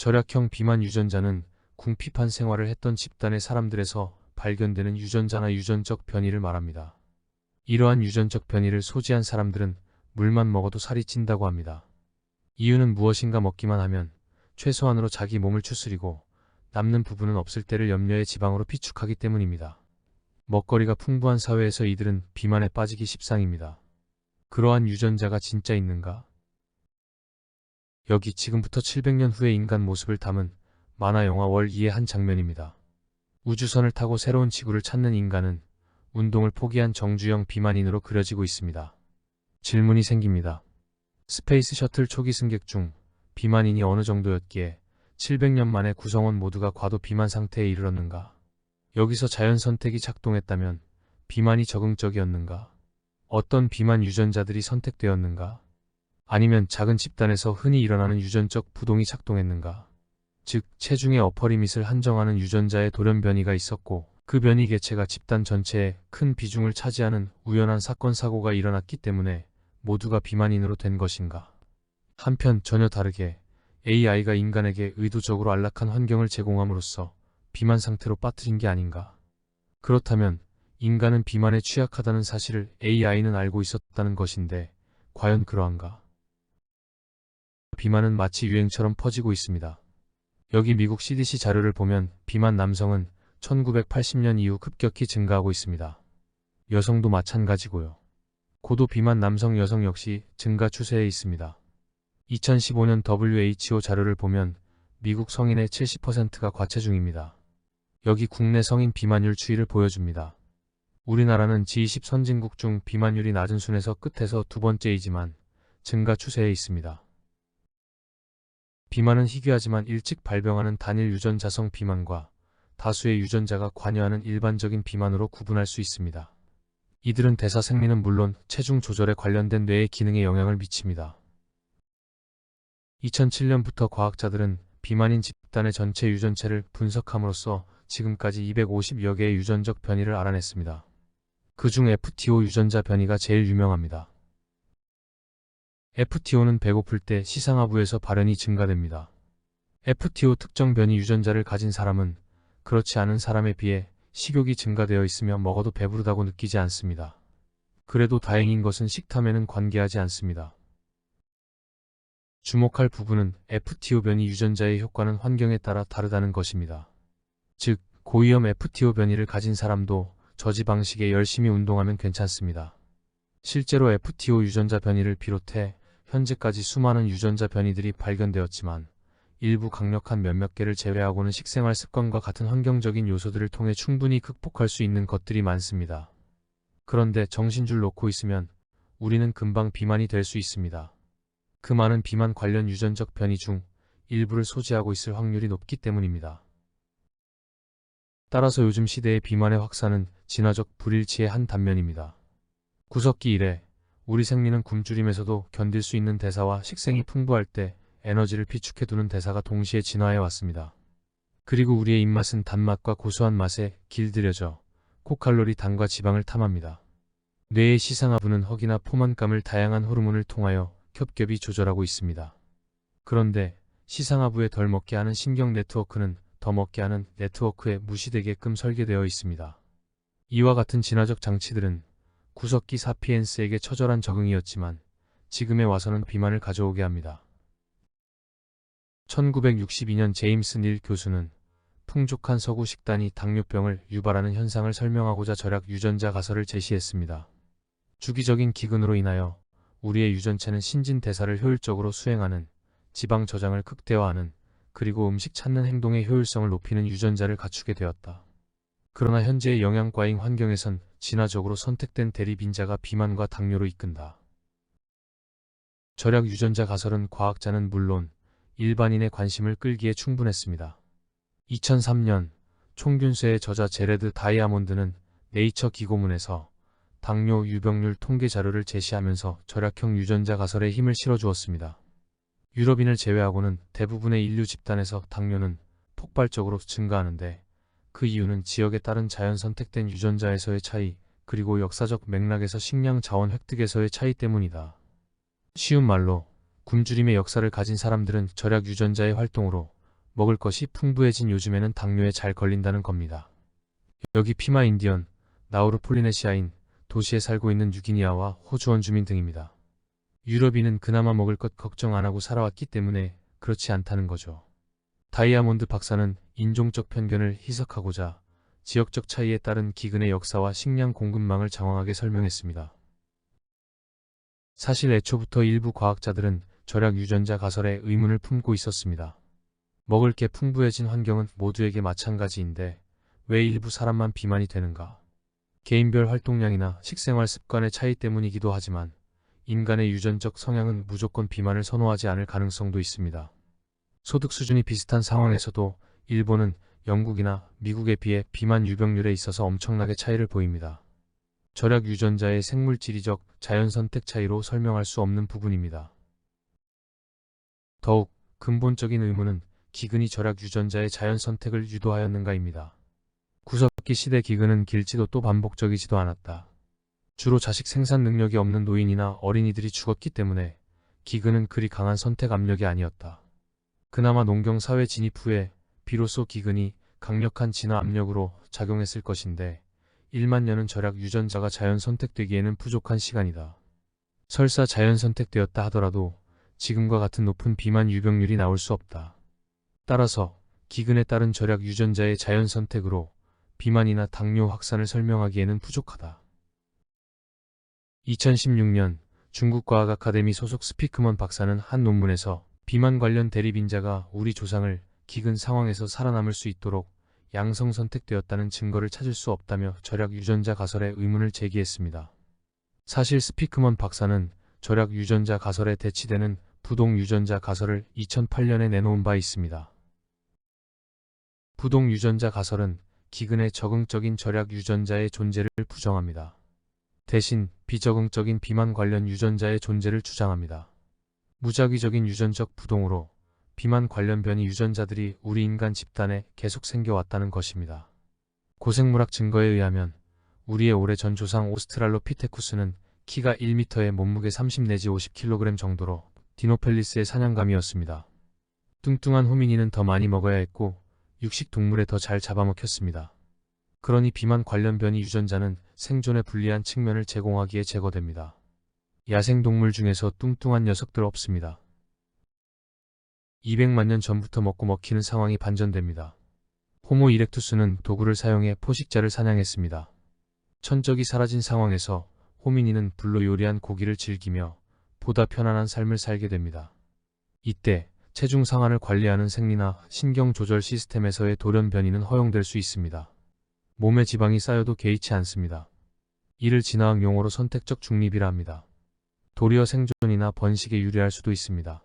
절약형 비만 유전자는 궁핍한 생활을 했던 집단의 사람들에서 발견되는 유전자나 유전적 변이를 말합니다. 이러한 유전적 변이를 소지한 사람들은 물만 먹어도 살이 찐다고 합니다. 이유는 무엇인가 먹기만 하면 최소한으로 자기 몸을 추스리고 남는 부분은 없을 때를 염려해 지방으로 비축하기 때문입니다. 먹거리가 풍부한 사회에서 이들은 비만에 빠지기 십상입니다. 그러한 유전자가 진짜 있는가? 여기 지금부터 700년 후의 인간 모습을 담은 만화 영화 월2의 한 장면입니다. 우주선을 타고 새로운 지구를 찾는 인간은 운동을 포기한 정주영 비만인으로 그려지고 있습니다. 질문이 생깁니다. 스페이스 셔틀 초기 승객 중 비만인이 어느 정도였기에 700년 만에 구성원 모두가 과도 비만 상태에 이르렀는가? 여기서 자연 선택이 작동했다면 비만이 적응적이었는가? 어떤 비만 유전자들이 선택되었는가? 아니면 작은 집단에서 흔히 일어나는 유전적 부동이 작동했는가? 즉, 체중의 어퍼리밋을 한정하는 유전자의 돌연 변이가 있었고 그 변이 개체가 집단 전체에 큰 비중을 차지하는 우연한 사건 사고가 일어났기 때문에 모두가 비만인으로 된 것인가? 한편 전혀 다르게 AI가 인간에게 의도적으로 안락한 환경을 제공함으로써 비만 상태로 빠뜨린 게 아닌가? 그렇다면 인간은 비만에 취약하다는 사실을 AI는 알고 있었다는 것인데 과연 그러한가? 비만은 마치 유행처럼 퍼지고 있습니다. 여기 미국 CDC 자료를 보면 비만 남성은 1980년 이후 급격히 증가하고 있습니다. 여성도 마찬가지고요. 고도 비만 남성 여성 역시 증가 추세에 있습니다. 2015년 WHO 자료를 보면 미국 성인의 70%가 과체중입니다. 여기 국내 성인 비만율 추이를 보여줍니다. 우리나라는 G20 선진국 중 비만율이 낮은 순에서 끝에서 두 번째이지만 증가 추세에 있습니다. 비만은 희귀하지만 일찍 발병하는 단일 유전자성 비만과 다수의 유전자가 관여하는 일반적인 비만으로 구분할 수 있습니다. 이들은 대사 생리는 물론 체중 조절에 관련된 뇌의 기능에 영향을 미칩니다. 2007년부터 과학자들은 비만인 집단의 전체 유전체를 분석함으로써 지금까지 250여 개의 유전적 변이를 알아냈습니다. 그중 FTO 유전자 변이가 제일 유명합니다. FTO는 배고플 때 시상하부에서 발현이 증가됩니다. FTO 특정 변이 유전자를 가진 사람은 그렇지 않은 사람에 비해 식욕이 증가되어 있으며 먹어도 배부르다고 느끼지 않습니다. 그래도 다행인 것은 식탐에는 관계하지 않습니다. 주목할 부분은 FTO 변이 유전자의 효과는 환경에 따라 다르다는 것입니다. 즉, 고위험 FTO 변이를 가진 사람도 저지 방식에 열심히 운동하면 괜찮습니다. 실제로 FTO 유전자 변이를 비롯해 현재까지 수많은 유전자 변이들이 발견되었지만 일부 강력한 몇몇 개를 제외하고는 식생활 습관과 같은 환경적인 요소들을 통해 충분히 극복할 수 있는 것들이 많습니다. 그런데 정신줄 놓고 있으면 우리는 금방 비만이 될 수 있습니다. 그 많은 비만 관련 유전적 변이 중 일부를 소지하고 있을 확률이 높기 때문입니다. 따라서 요즘 시대의 비만의 확산은 진화적 불일치의 한 단면입니다. 구석기 이래 우리 생리는 굶주림에서도 견딜 수 있는 대사와 식생이 풍부할 때 에너지를 비축해두는 대사가 동시에 진화해 왔습니다. 그리고 우리의 입맛은 단맛과 고소한 맛에 길들여져 고칼로리 당과 지방을 탐합니다. 뇌의 시상하부는 허기나 포만감을 다양한 호르몬을 통하여 겹겹이 조절하고 있습니다. 그런데 시상하부에 덜 먹게 하는 신경 네트워크는 더 먹게 하는 네트워크에 무시되게끔 설계되어 있습니다. 이와 같은 진화적 장치들은 구석기 사피엔스에게 처절한 적응이었지만 지금에 와서는 비만을 가져오게 합니다. 1962년 제임스 닐 교수는 풍족한 서구 식단이 당뇨병을 유발하는 현상을 설명하고자 절약 유전자 가설을 제시했습니다. 주기적인 기근으로 인하여 우리의 유전체는 신진대사를 효율적으로 수행하는, 지방 저장을 극대화하는, 그리고 음식 찾는 행동의 효율성을 높이는 유전자를 갖추게 되었다. 그러나 현재의 영양과잉 환경에선 진화적으로 선택된 대립인자가 비만과 당뇨로 이끈다. 절약 유전자 가설은 과학자는 물론 일반인의 관심을 끌기에 충분했습니다. 2003년 총균쇠의 저자 제레드 다이아몬드는 네이처 기고문에서 당뇨 유병률 통계 자료를 제시하면서 절약형 유전자 가설에 힘을 실어주었습니다. 유럽인을 제외하고는 대부분의 인류 집단에서 당뇨는 폭발적으로 증가하는데 그 이유는 지역에 따른 자연 선택된 유전자에서의 차이, 그리고 역사적 맥락에서 식량 자원 획득에서의 차이 때문이다. 쉬운 말로 굶주림의 역사를 가진 사람들은 절약 유전자의 활동으로 먹을 것이 풍부해진 요즘에는 당뇨에 잘 걸린다는 겁니다. 여기 피마 인디언, 나우루 폴리네시아인, 도시에 살고 있는 뉴기니아와 호주 원주민 등입니다. 유럽인은 그나마 먹을 것 걱정 안 하고 살아왔기 때문에 그렇지 않다는 거죠. 다이아몬드 박사는 인종적 편견을 희석하고자 지역적 차이에 따른 기근의 역사와 식량 공급망을 장황하게 설명했습니다. 사실 애초부터 일부 과학자들은 절약 유전자 가설에 의문을 품고 있었습니다. 먹을 게 풍부해진 환경은 모두에게 마찬가지인데 왜 일부 사람만 비만이 되는가? 개인별 활동량이나 식생활 습관의 차이 때문이기도 하지만 인간의 유전적 성향은 무조건 비만을 선호하지 않을 가능성도 있습니다. 소득 수준이 비슷한 상황에서도 일본은 영국이나 미국에 비해 비만 유병률에 있어서 엄청나게 차이를 보입니다. 절약 유전자의 생물지리적 자연 선택 차이로 설명할 수 없는 부분입니다. 더욱 근본적인 의문은 기근이 절약 유전자의 자연 선택을 유도하였는가입니다. 구석기 시대 기근은 길지도 또 반복적이지도 않았다. 주로 자식 생산 능력이 없는 노인이나 어린이들이 죽었기 때문에 기근은 그리 강한 선택 압력이 아니었다. 그나마 농경 사회 진입 후에 비로소 기근이 강력한 진화 압력으로 작용했을 것인데 1만 년은 절약 유전자가 자연 선택되기에는 부족한 시간이다. 설사 자연 선택되었다 하더라도 지금과 같은 높은 비만 유병률이 나올 수 없다. 따라서 기근에 따른 절약 유전자의 자연 선택으로 비만이나 당뇨 확산을 설명하기에는 부족하다. 2016년 중국 과학 아카데미 소속 스피크먼 박사는 한 논문에서 비만 관련 대립인자가 우리 조상을 기근 상황에서 살아남을 수 있도록 양성 선택되었다는 증거를 찾을 수 없다며 절약 유전자 가설에 의문을 제기했습니다. 사실 스피크먼 박사는 절약 유전자 가설에 대치되는 부동 유전자 가설을 2008년에 내놓은 바 있습니다. 부동 유전자 가설은 기근에 적응적인 절약 유전자의 존재를 부정합니다. 대신 비적응적인 비만 관련 유전자의 존재를 주장합니다. 무작위적인 유전적 부동으로 비만 관련 변이 유전자들이 우리 인간 집단에 계속 생겨왔다는 것입니다. 고생물학 증거에 의하면 우리의 오래전 조상 오스트랄로피테쿠스는 키가 1m에 몸무게 30 내지 50kg 정도로 디노펠리스의 사냥감이었습니다. 뚱뚱한 호미니는 더 많이 먹어야 했고 육식 동물에 더 잘 잡아먹혔습니다. 그러니 비만 관련 변이 유전자는 생존에 불리한 측면을 제공하기에 제거됩니다. 야생동물 중에서 뚱뚱한 녀석들 없습니다. 200만 년 전부터 먹고 먹히는 상황이 반전됩니다. 호모 이렉투스는 도구를 사용해 포식자를 사냥했습니다. 천적이 사라진 상황에서 호미니는 불로 요리한 고기를 즐기며 보다 편안한 삶을 살게 됩니다. 이때 체중 상한을 관리하는 생리나 신경 조절 시스템에서의 돌연 변이는 허용될 수 있습니다. 몸에 지방이 쌓여도 개의치 않습니다. 이를 진화학 용어로 선택적 중립이라 합니다. 도리어 생존이나 번식에 유리할 수도 있습니다.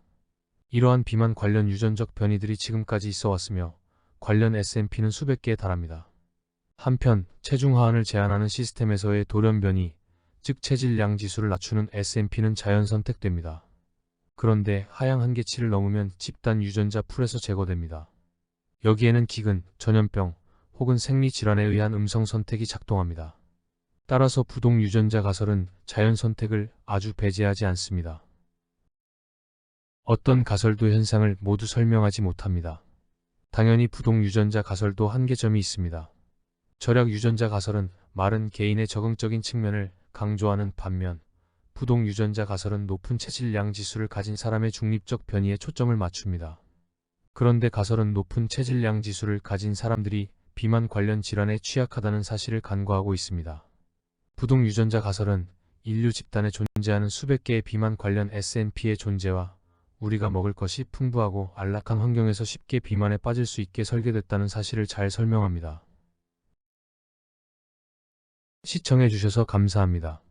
이러한 비만 관련 유전적 변이들이 지금까지 있어 왔으며 관련 SNP는 수백 개에 달합니다. 한편 체중 하한을 제한하는 시스템에서의 돌연 변이, 즉 체질량 지수를 낮추는 SNP는 자연 선택됩니다. 그런데 하향 한계치를 넘으면 집단 유전자 풀에서 제거됩니다. 여기에는 기근, 전염병 혹은 생리질환에 의한 음성 선택이 작동합니다. 따라서 부동 유전자 가설은 자연 선택을 아주 배제하지 않습니다. 어떤 가설도 현상을 모두 설명하지 못합니다. 당연히 부동 유전자 가설도 한계점이 있습니다. 절약 유전자 가설은 마른 개인의 적응적인 측면을 강조하는 반면 부동 유전자 가설은 높은 체질량 지수를 가진 사람의 중립적 변이에 초점을 맞춥니다. 그런데 가설은 높은 체질량 지수를 가진 사람들이 비만 관련 질환에 취약하다는 사실을 간과하고 있습니다. 부동 유전자 가설은 인류 집단에 존재하는 수백 개의 비만 관련 SNP의 존재와 우리가 먹을 것이 풍부하고 안락한 환경에서 쉽게 비만에 빠질 수 있게 설계됐다는 사실을 잘 설명합니다. 시청해주셔서 감사합니다.